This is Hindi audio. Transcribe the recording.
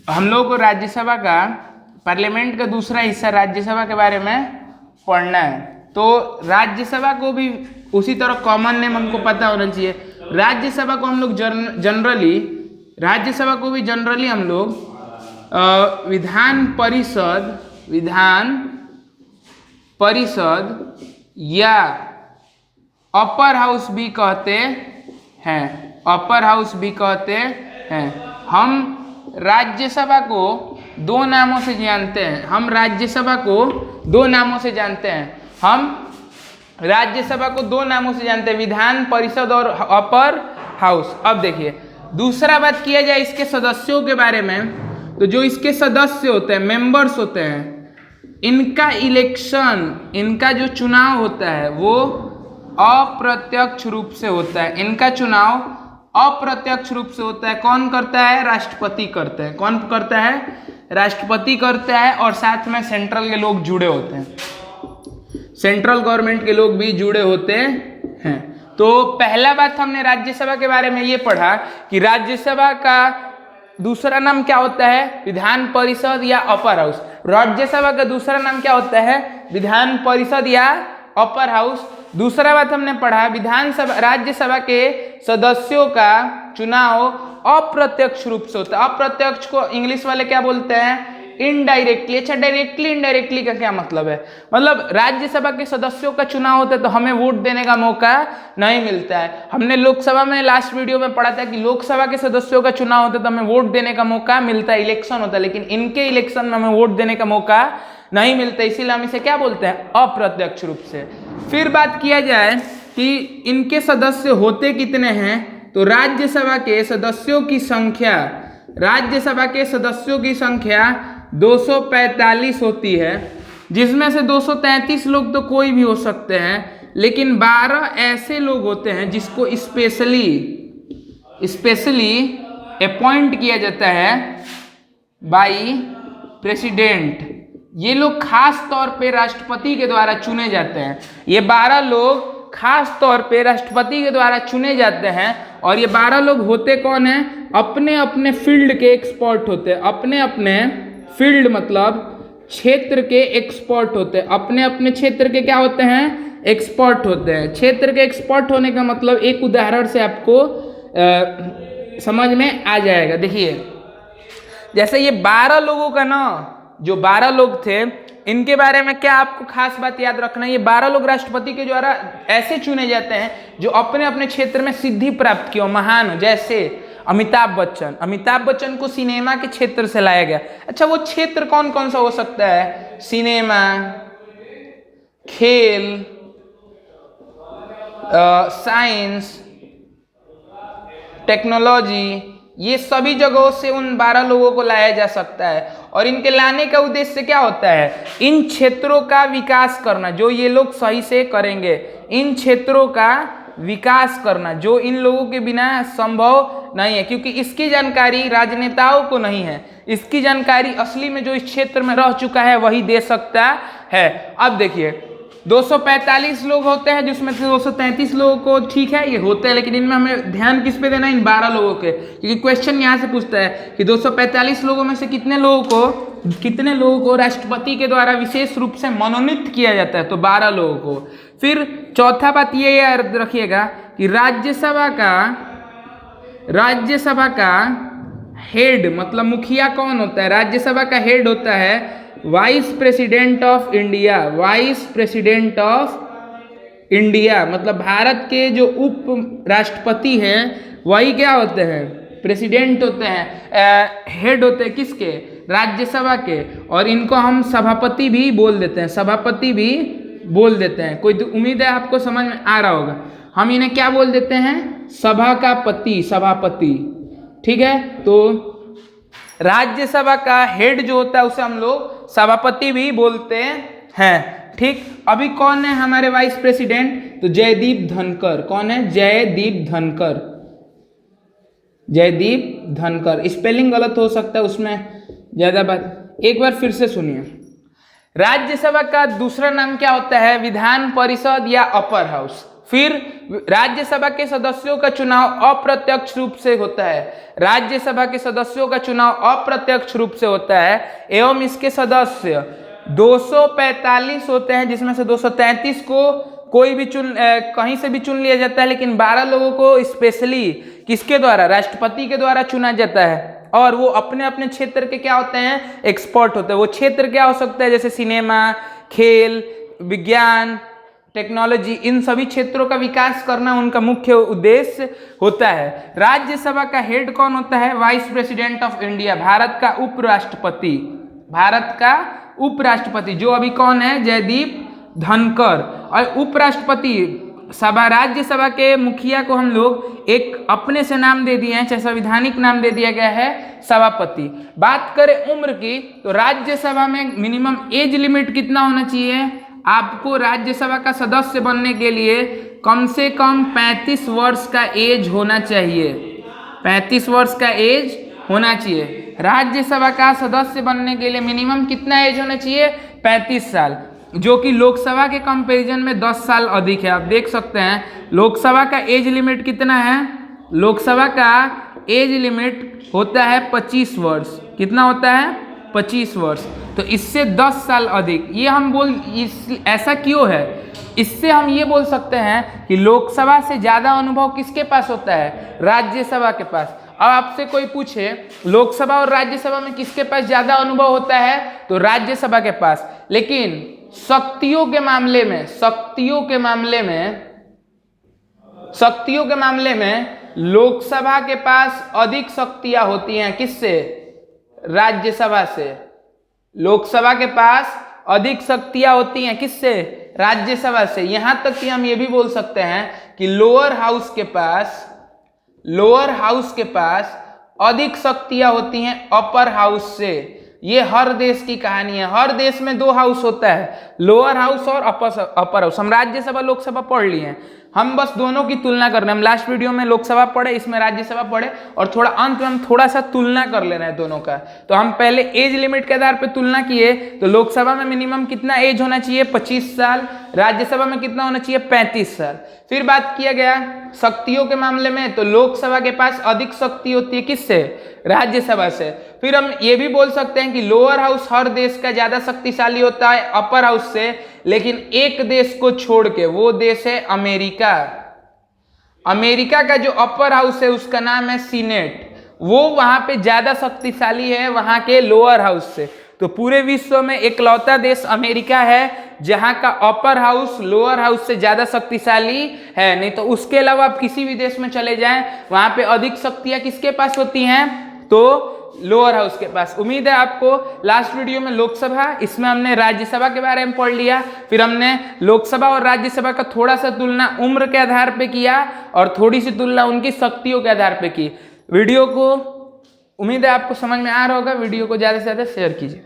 हम लोग को राज्यसभा का, पार्लियामेंट का दूसरा हिस्सा राज्यसभा के बारे में पढ़ना है। तो राज्यसभा को भी उसी तरह कॉमन नेम हमको पता होना चाहिए। राज्यसभा को हम लोग जनरली हम लोग विधान परिषद या अपर हाउस भी कहते हैं। हम राज्यसभा को दो नामों से जानते हैं। हम राज्यसभा को दो नामों से जानते हैं, विधान परिषद और अपर हाउस। अब देखिए, दूसरा बात किया जाए इसके सदस्यों के बारे में, तो जो इसके सदस्य होते हैं, मेंबर्स होते हैं, इनका इलेक्शन, इनका जो चुनाव होता है वो अप्रत्यक्ष रूप से होता है। इनका चुनाव अप्रत्यक्ष रूप से होता है। कौन करता है? राष्ट्रपति करते हैं। कौन करता है? राष्ट्रपति करता है। और साथ में सेंट्रल के लोग जुड़े होते हैं, सेंट्रल गवर्नमेंट के लोग भी जुड़े होते हैं। तो पहला बात हमने राज्यसभा के बारे में ये पढ़ा कि राज्यसभा का दूसरा नाम क्या होता है? विधान परिषद या अपर हाउस। राज्यसभा का दूसरा नाम क्या होता है? विधान परिषद या अपर हाउस। दूसरा बात हमने पढ़ा, राज्यसभा के सदस्यों का चुनाव अप्रत्यक्ष रूप से होता है। अप्रत्यक्ष को इंग्लिश वाले क्या बोलते हैं? इनडायरेक्टली। अच्छा, डायरेक्टली इनडायरेक्टली का क्या मतलब है? मतलब राज्यसभा के सदस्यों का चुनाव होता है तो हमें वोट देने का मौका नहीं मिलता है। हमने लोकसभा में लास्ट वीडियो में पढ़ा था कि लोकसभा के सदस्यों का चुनाव होता है तो हमें वोट देने का मौका मिलता है, इलेक्शन होता है। लेकिन इनके इलेक्शन में हमें वोट देने का मौका नहीं मिलता, इसीलिए हम इसे क्या बोलते हैं? अप्रत्यक्ष रूप से। फिर बात किया जाए कि इनके सदस्य होते कितने हैं, तो राज्यसभा के सदस्यों की संख्या 245 होती है, जिसमें से 233 लोग तो कोई भी हो सकते हैं, लेकिन 12 ऐसे लोग होते हैं जिसको स्पेशली अपॉइंट किया जाता है बाई प्रेसिडेंट। ये लोग खास तौर पे राष्ट्रपति के द्वारा चुने जाते हैं। ये 12 लोग खास तौर पे राष्ट्रपति के द्वारा चुने जाते हैं। और ये 12 लोग होते कौन हैं? अपने अपने फील्ड के एक्सपर्ट होते हैं। अपने अपने फील्ड मतलब क्षेत्र के एक्सपर्ट होते हैं। अपने अपने क्षेत्र के क्या होते हैं? एक्सपर्ट होते हैं। क्षेत्र के एक्सपर्ट होने का मतलब एक उदाहरण से आपको समझ में आ जाएगा। देखिए, जैसे ये 12 लोगों का ना, जो 12 लोग थे, इनके बारे में क्या आपको खास बात याद रखना है? ये 12 लोग राष्ट्रपति के द्वारा ऐसे चुने जाते हैं जो अपने अपने क्षेत्र में सिद्धि प्राप्त की हो, महान हो। जैसे अमिताभ बच्चन को सिनेमा के क्षेत्र से लाया गया। अच्छा, वो क्षेत्र कौन कौन सा हो सकता है? सिनेमा, खेल, साइंस, टेक्नोलॉजी, ये सभी जगहों से उन 12 लोगों को लाया जा सकता है। और इनके लाने का उद्देश्य क्या होता है? इन क्षेत्रों का विकास करना, जो ये लोग सही से करेंगे। इन क्षेत्रों का विकास करना जो इन लोगों के बिना संभव नहीं है, क्योंकि इसकी जानकारी राजनेताओं को नहीं है। इसकी जानकारी असली में जो इस क्षेत्र में रह चुका है वही दे सकता है। अब देखिए, 245 लोग होते हैं, जिसमें से 233 लोगों को ठीक है ये होते हैं, लेकिन इनमें हमें ध्यान किस पे देना है? इन 12 लोगों के। क्योंकि क्वेश्चन यहाँ से पूछता है कि 245 लोगों में से कितने लोगों को राष्ट्रपति के द्वारा विशेष रूप से मनोनीत किया जाता है? तो 12 लोगों को। फिर चौथा बात ये याद रखिएगा कि राज्यसभा का हेड मतलब मुखिया कौन होता है? राज्यसभा का हेड होता है वाइस प्रेसिडेंट ऑफ इंडिया। मतलब भारत के जो उप राष्ट्रपति हैं वही क्या होते हैं? प्रेसिडेंट होते हैं, हेड होते हैं किसके? राज्यसभा के। और इनको हम सभापति भी बोल देते हैं। कोई उम्मीद है आपको समझ में आ रहा होगा। हम इन्हें क्या बोल देते हैं? सभापति। ठीक है, तो राज्यसभा का हेड जो होता है उसे हम लोग सभापति भी बोलते हैं। ठीक, अभी कौन है हमारे वाइस प्रेसिडेंट? तो जयदीप धनखड़। कौन है? जयदीप धनखड़। स्पेलिंग गलत हो सकता है, उसमें ज्यादा बात। एक बार फिर से सुनिए, राज्यसभा का दूसरा नाम क्या होता है? विधान परिषद या अपर हाउस। फिर राज्यसभा के सदस्यों का चुनाव अप्रत्यक्ष रूप से होता है। राज्यसभा के सदस्यों का चुनाव अप्रत्यक्ष रूप से होता है एवं इसके सदस्य 245 होते हैं, जिसमें से 233 को कोई भी कहीं से भी चुन लिया जाता है, लेकिन 12 लोगों को स्पेशली किसके द्वारा, राष्ट्रपति के द्वारा चुना जाता है। और वो अपने अपने क्षेत्र के क्या होते हैं, एक्सपर्ट होते हैं। वो क्षेत्र क्या हो सकता है, जैसे सिनेमा, खेल, विज्ञान, टेक्नोलॉजी, इन सभी क्षेत्रों का विकास करना उनका मुख्य उद्देश्य होता है। राज्यसभा का हेड कौन होता है, vice president of India, Bharat का उपराष्ट्रपति। भारत का उपराष्ट्रपति जो अभी कौन है, जयदीप धनखड़। और उपराष्ट्रपति सभा, राज्यसभा के मुखिया को हम लोग एक अपने से नाम दे दिए हैं, चाहे संवैधानिक नाम दे दिया गया है सभापति। बात करें उम्र की, तो राज्यसभा में मिनिमम एज लिमिट कितना होना चाहिए, आपको राज्यसभा का सदस्य बनने के लिए कम से कम 35 वर्ष का एज होना चाहिए। 35 वर्ष का एज होना चाहिए। राज्यसभा का सदस्य बनने के लिए मिनिमम कितना एज होना चाहिए, 35 साल, जो कि लोकसभा के कंपैरिजन में 10 साल अधिक है। आप देख सकते हैं लोकसभा का एज लिमिट कितना है, लोकसभा का एज लिमिट होता है 25 वर्ष। कितना होता है, 25 वर्ष। तो इससे 10 साल अधिक। ये हम ऐसा क्यों है, इससे हम ये बोल सकते हैं कि लोकसभा से ज़्यादा अनुभव किसके पास होता है, राज्यसभा के पास। अब आपसे कोई पूछे लोकसभा और राज्यसभा में किसके पास ज़्यादा अनुभव होता है, तो राज्यसभा के पास। लेकिन शक्तियों के मामले में लोकसभा के पास अधिक शक्तियां होती हैं, किससे, राज्यसभा से। लोकसभा के पास अधिक शक्तियां होती हैं किससे, राज्यसभा से। यहां तक कि हम ये भी बोल सकते हैं कि लोअर हाउस के पास अधिक शक्तियां होती हैं अपर हाउस से। ये हर देश की कहानी है। हर देश में 2 हाउस होता है, लोअर हाउस और अपर हाउस। हम राज्यसभा लोकसभा पढ़ लिए हैं, हम बस दोनों की तुलना कर रहे हैं। हम लास्ट वीडियो में लोकसभा पढ़े, इसमें राज्यसभा पढ़े, और थोड़ा अंत में हम थोड़ा सा तुलना कर ले रहे हैं दोनों का। तो हम पहले एज लिमिट के आधार पर तुलना किए, तो लोकसभा में मिनिमम कितना एज होना चाहिए, 25 साल। राज्यसभा में कितना होना चाहिए, 35 साल। फिर बात किया गया शक्तियों के मामले में, तो लोकसभा के पास अधिक शक्ति होती है किससे, राज्यसभा से। फिर हम ये भी बोल सकते हैं कि लोअर हाउस हर देश का ज्यादा शक्तिशाली होता है अपर हाउस से, लेकिन एक देश को छोड़ के, वो देश है अमेरिका। अमेरिका का जो अपर हाउस है उसका नाम है सीनेट, वो वहां पे ज्यादा शक्तिशाली है वहां के लोअर हाउस से। तो पूरे विश्व में इकलौता देश अमेरिका है जहां का अपर हाउस लोअर हाउस से ज्यादा शक्तिशाली है। नहीं तो उसके अलावा आप किसी भी देश में चले जाएं, वहां पे अधिक शक्तियां किसके पास होती हैं, तो लोअर हाउस के पास। उम्मीद है आपको लास्ट वीडियो में लोकसभा, इसमें हमने राज्यसभा के बारे में पढ़ लिया, फिर हमने लोकसभा और राज्यसभा का थोड़ा सा तुलना उम्र के आधार पे किया और थोड़ी सी तुलना उनकी शक्तियों के आधार पे की। वीडियो को उम्मीद है आपको समझ में आ रहा होगा। वीडियो को ज़्यादा से ज़्यादा शेयर कीजिए।